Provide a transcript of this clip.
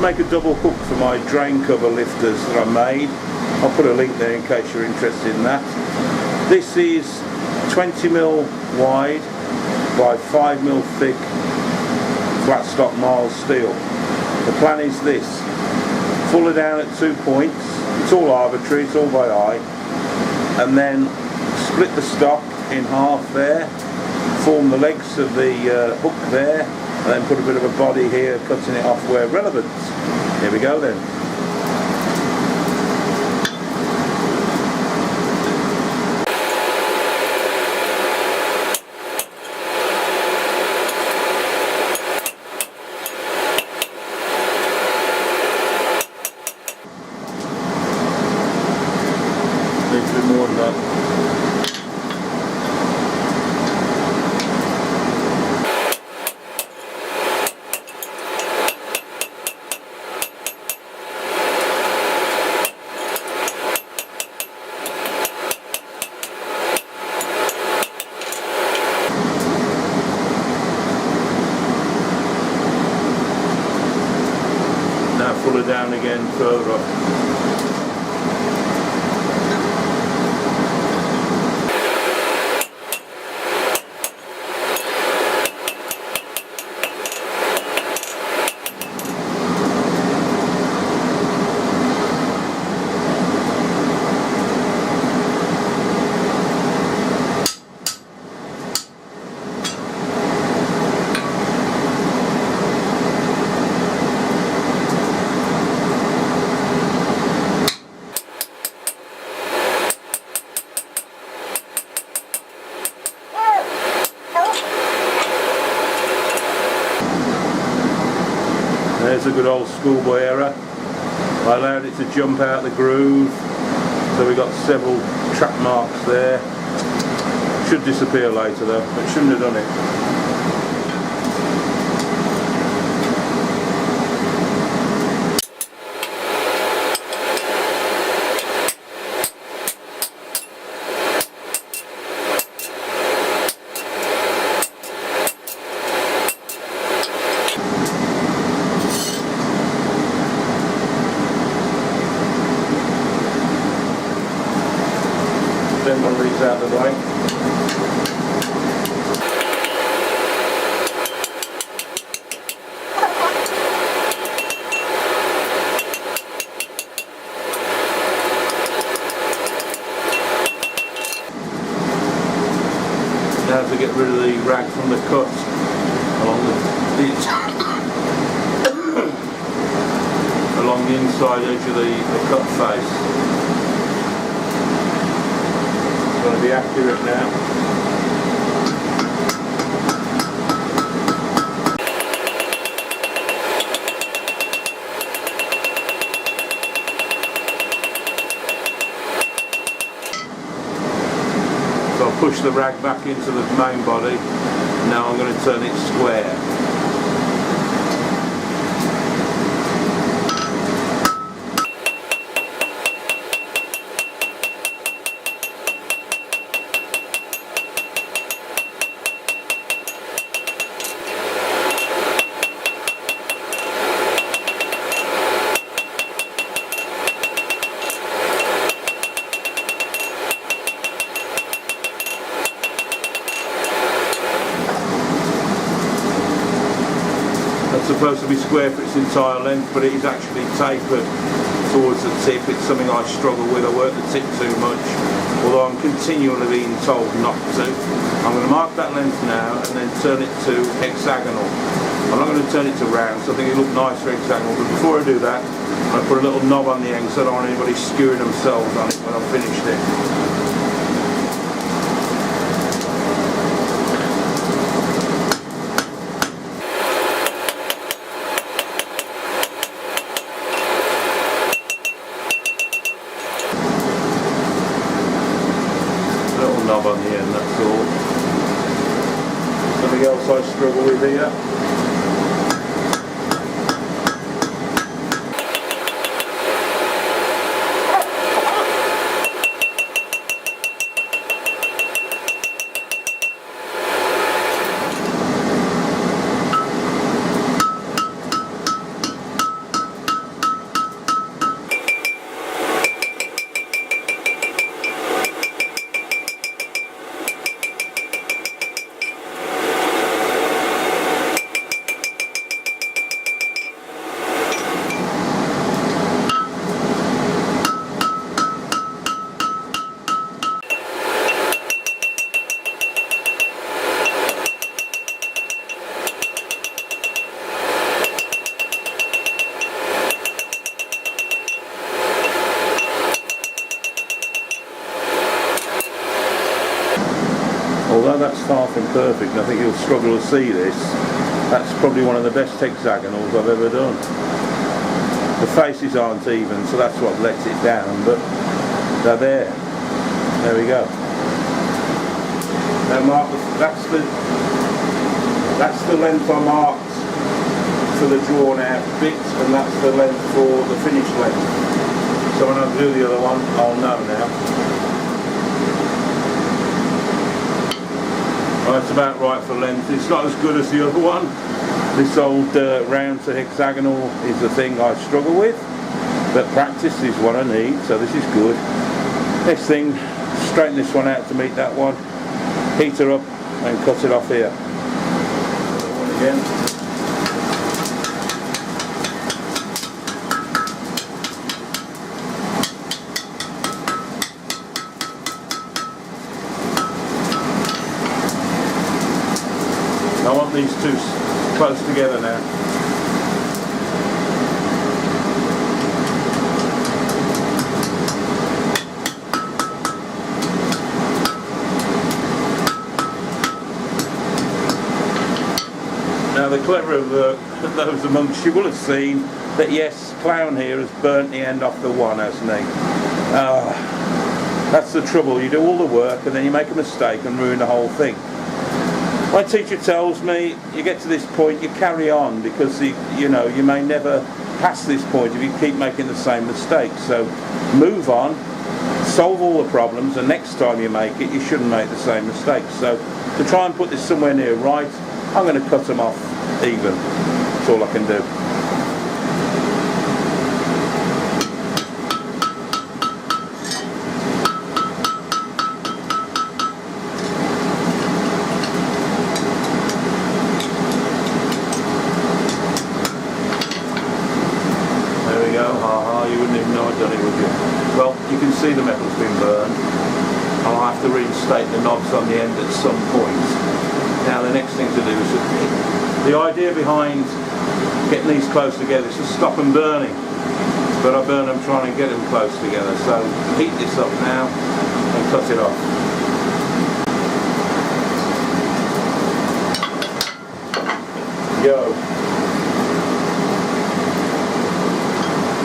make a double hook for my drain cover lifters that I made. I'll put a link there in case you're interested in that. This is 20mm wide by 5mm thick flat stock mild steel. The plan is this: pull it down at 2 points, it's all arbitrary, it's all by eye, and then split the stock in half there, form the legs of the hook there, and then put a bit of a body here, cutting it off where relevant. Here we go then. Needs to be more than that. Now pull it down again further up. There's a good old schoolboy error. I allowed it to jump out the groove, so we got several track marks there. Should disappear later though, but shouldn't have done it. Then one of these out of the way. Now to get rid of the rag from the cut along along the inside edge of the cut face. Going to be accurate now. So I'll push the rag back into the main body. Now I'm going to turn it square. It's supposed to be square for its entire length, but it is actually tapered towards the tip. It's something I struggle with. I work the tip too much, although I'm continually being told not to. I'm going to mark that length now and then turn it to hexagonal. I'm not going to turn it to round, so I think it'll look nice for hexagonal, but before I do that, I put a little knob on the end so I don't want anybody skewing themselves on it when I've finished it. Knob on the end, that's all. Something else I struggle with here. No, that's far from perfect. I think you'll struggle to see this. That's probably one of the best hexagonals I've ever done. The faces aren't even, so that's what lets it down, but they're there. There we go. Now mark that's the length I marked for the drawn out bit, and that's the length for the finished length. So when I do the other one, I'll know now. Well, it's about right for length. It's not as good as the other one. This old round to hexagonal is the thing I struggle with, but practice is what I need, so this is good. Next thing, straighten this one out to meet that one, heat her up and cut it off here. Again. I want these two close together now. Now the clever of those amongst you will have seen that yes, Clown here has burnt the end off the one, hasn't he? That's the trouble, you do all the work and then you make a mistake and ruin the whole thing. My teacher tells me you get to this point, you carry on, because you may never pass this point if you keep making the same mistakes. So move on, solve all the problems, and next time you make it, you shouldn't make the same mistakes. So to try and put this somewhere near right, I'm going to cut them off even. That's all I can do. You wouldn't even know I'd done it, would you? Well, you can see the metal's been burned. I'll have to reinstate the knobs on the end at some point. Now the next thing to do is, the idea behind getting these close together is to stop them burning. But I burn them trying to get them close together. So heat this up now and cut it off. Yo.